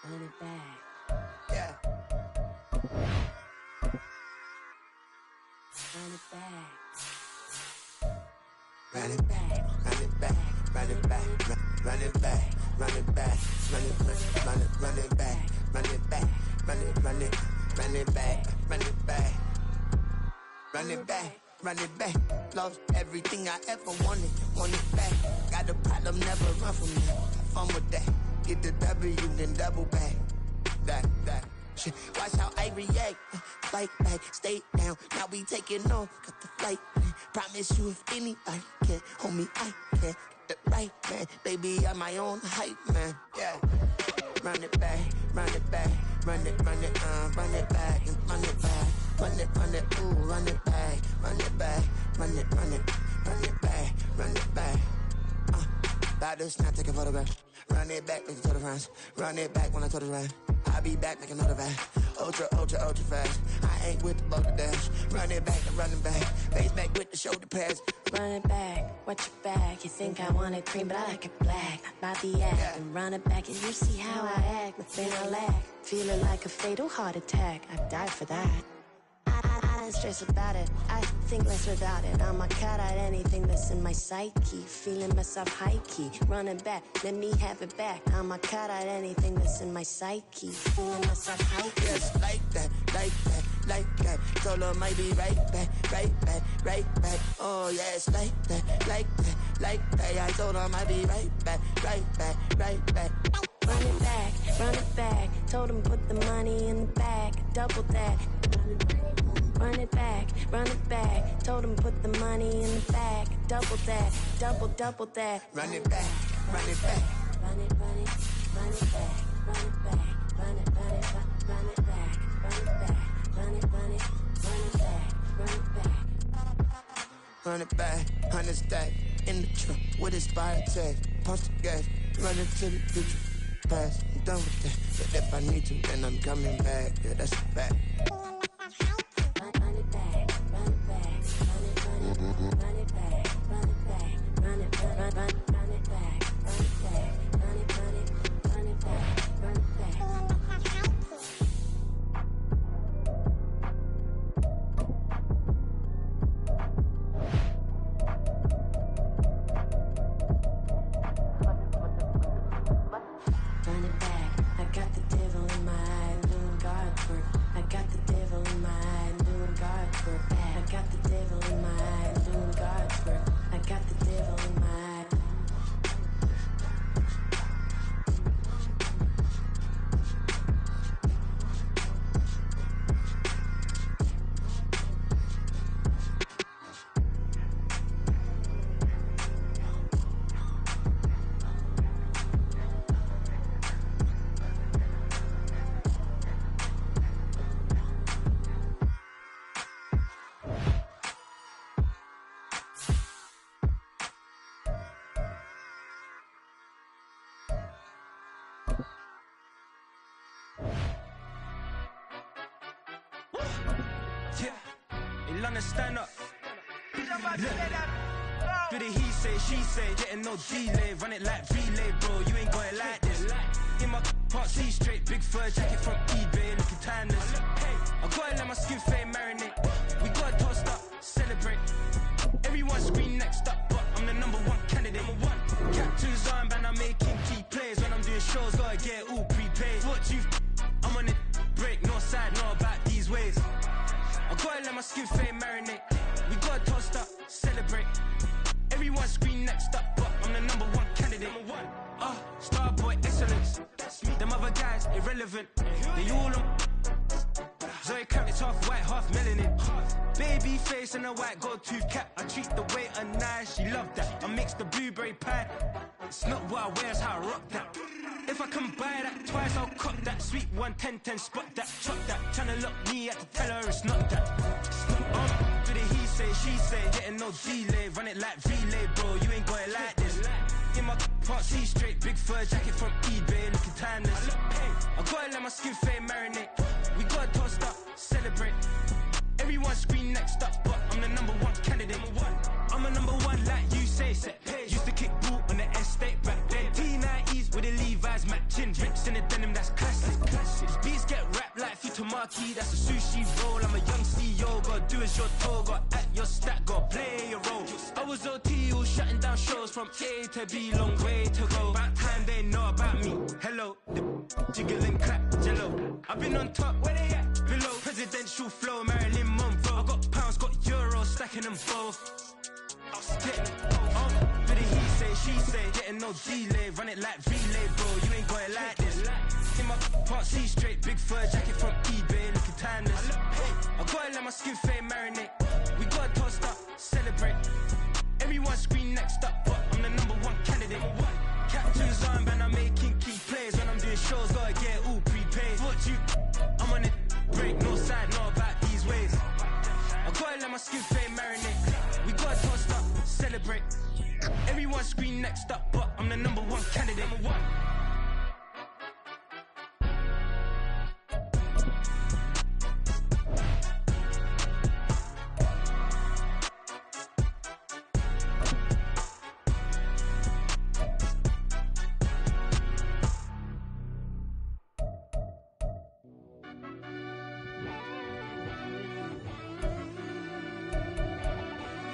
Run it back. Yeah. Run it back. Run it back, run it back, run it back, run it back, run it back, run it back, run it back, run it back, run it back, run it back, run it back, run it back. Lost everything I ever wanted, want it back. Got a problem, never run from me. Have fun with that. Get the W, then double back. That shit. Watch how I react. Fight back, stay down. Now we taking off, got the flight. Promise you if anybody can, homie, I can. Get the right man, baby, I'm my own hype man. Yeah. Run it back, run it back, run it, run it, run it back, and run it back. Run it, ooh, run it back, run it back, run it, run it, run it back, run it back. About to snap, take a photograph. Run it back, make it to the friends. Run it back when I told it right. I'll be back, make another back. Ultra, ultra, ultra fast. I ain't with the boulder dash. Run it back, I'm running back. Face back with the shoulder pads. Run it back, watch your back. You think I want it cream, but I like it black. About the act and run it back. And you see how I act, nothing I lack. Feeling like a fatal heart attack. I'd die for that. I don't stress about it, I think less without it. I'ma cut out anything that's in my psyche. Feeling myself high-key, running back, let me have it back. I'ma cut out anything that's in my psyche. Feeling myself high-key. Yes, like that, like that, like that. Solo might be right back, right back, right back. Oh yes, like that, like that, like that. I told her I might be right back, right back, right back. Run it back, run it back. Told him put the money in the bag, double that. Run it back, run it back. Told him put the money in the bag, double that, double that. Run it back, run it back. Run it, run it, run it back, run it back, run it, run it, run it back, run it back, run it, run it, run it back, run it back. Run it back, 100 stack in the trunk with a spire tag. Punch the gas, run it to the future. Pass, I'm done with that. But if I need to, then I'm coming back. Yeah, that's a fact. Run it back, run it back, run it, run it, run it back, run it back, run it, run it back, run it back, run it, run it, run it back, run it back. Run it back, I got the devil in my eye, doing guard work. I got the devil in my eye, doing guard work. I got the devil in my eye, doing guard work. I got the devil in my eye. Stand up. Do the he say, she say, getting no delay. Run it like relay, bro, you ain't got it like this. In my part C straight, big fur jacket from eBay, looking timeless. I gotta let my skin fade marinate. We gotta toast up, celebrate. Everyone scream next up, but I'm the #1 candidate. Captain's armband, I'm making key plays. When I'm doing shows, gotta get it all prepaid. What you I'm on it, break, no side, know about these ways. I gotta let my skin fade marinate. We gotta toast up, celebrate. Everyone scream next up, but I'm the #1 candidate. Starboy excellence. Them other guys irrelevant. They all on. Zoe Kravitz half white, half melanin. Baby face and a white gold tooth cap. I treat the waiter nice, she love that. I mix the blueberry pie. It's not what I wear, it's how I rock that. If I can buy that twice, I'll cop that. Sweet 110, spot that, chop that. Tryna lock me at the tell her it's not that. Do the he say, she say, getting no delay. Run it like relay, bro, you ain't got it like this. In my part C straight, big fur jacket from eBay, looking timeless. I gotta let my skin fade marinate. We gotta toast up, celebrate. Everyone scream next up, but I'm the #1 candidate. I'm a #1 like you say. Used to kick ball on the estate back then. T90s with the Levi's matching. Rips in the denim, that's classic. These beats get wrapped like Futamaki, that's a sushi roll. I'm a young CEO, gotta do as you're told. Gotta act your stat, gotta play your role. I was OT, all shutting down shows from A to B, long way to go. About time they know about me. Hello, the jiggle and clap, jello. I've been on top, where they at? Below, presidential flow, Marilyn Monroe. I got pounds, got euros, stacking them both. I'll stick. For the he say, she say, getting no delay. Run it like relay, bro, you ain't got it like this. In my part C straight, big fur jacket from eBay, looking timeless. I gotta let my skin fade marinate. We gotta toast up, celebrate. Everyone scream next up, but I'm the #1 candidate. Captain's armband, I'm making key plays. When I'm doing shows, gotta get all prepaid. What you? I'm on it, break, no side, know about these ways. I gotta let my skin fade marinate. We gotta toast up, celebrate. Everyone scream next up, but I'm the #1 candidate.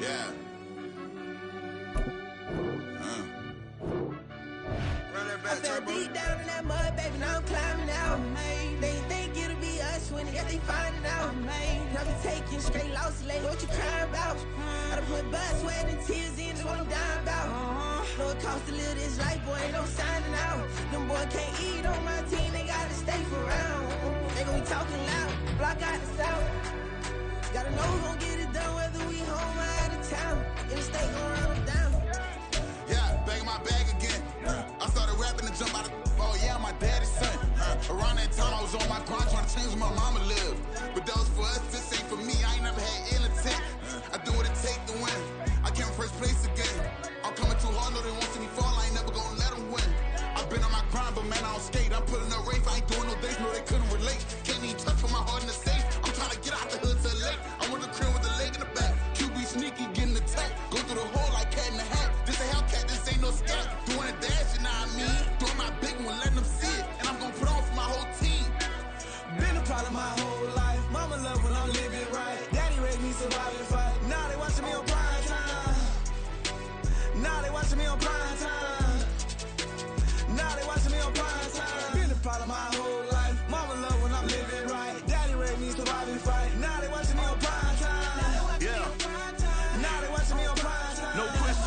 Yeah. I fell deep down in that mud, baby, now I'm climbing out. They think it'll be us when it, they finding out. I be taking straight losses lately, what you crying about? I done put blood, sweat, and tears in, that's what I'm dying about. Know it costs to live this life, boy, ain't no signing out. Them boy can't eat on my team, they gotta stay for round. They gon' be talking loud, block out the south. Gotta know who gon' get it done, whether we home or out of town. In the state gon' run them down. Yeah, back in my bag again. I started rapping and jump out of oh yeah, I'm my daddy's son. Around that time I was on my grind trying to change where my mama lived. But that was for us, this ain't for me. I ain't never had ill intent. I do what it take to win. I came first place again. I'm coming too hard, know they won't see me fall. I ain't never gonna let them win. I've been on my grind, but man, I don't skate. I'm putting up race, I ain't doing no days, no they couldn't relate. Can't even touch for my heart in the safe. I'm trying to get out the hood to the lake. I want the crib with the leg in the back. QB sneaky, getting attacked. Go through the hole like cat in the hat. This a Hellcat, this ain't no scat. Doing a dash, you know what I mean? Doing my big one, letting them see it. And I'm gonna put on for my whole team. Been a problem my whole life. Mama love when I'm living right. Daddy raised me survive and fight. Now they watching me on prime time. Now they watching me on prime time. Now they watching me on prime time. Been a problem my whole life. Mama love when I'm living right. Daddy raised me survive and fight. Now they watching me on prime time. Yeah. Now they watching me on prime time. No question.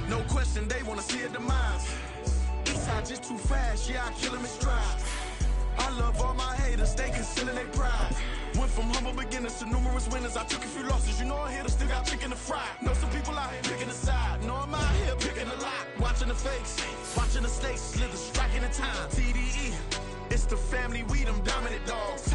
No question, they wanna see a demise. Eastside just too fast, yeah, I kill him in stride. I love all my haters, they concealing their pride. Went from humble beginners to numerous winners. I took a few losses, you know I hit, still got chicken to fry. Know some people out here picking a side. Know I'm out here picking a lot. Watching the fakes, watching the snakes slither, striking the time. TDE, it's the family, we them dominant dogs.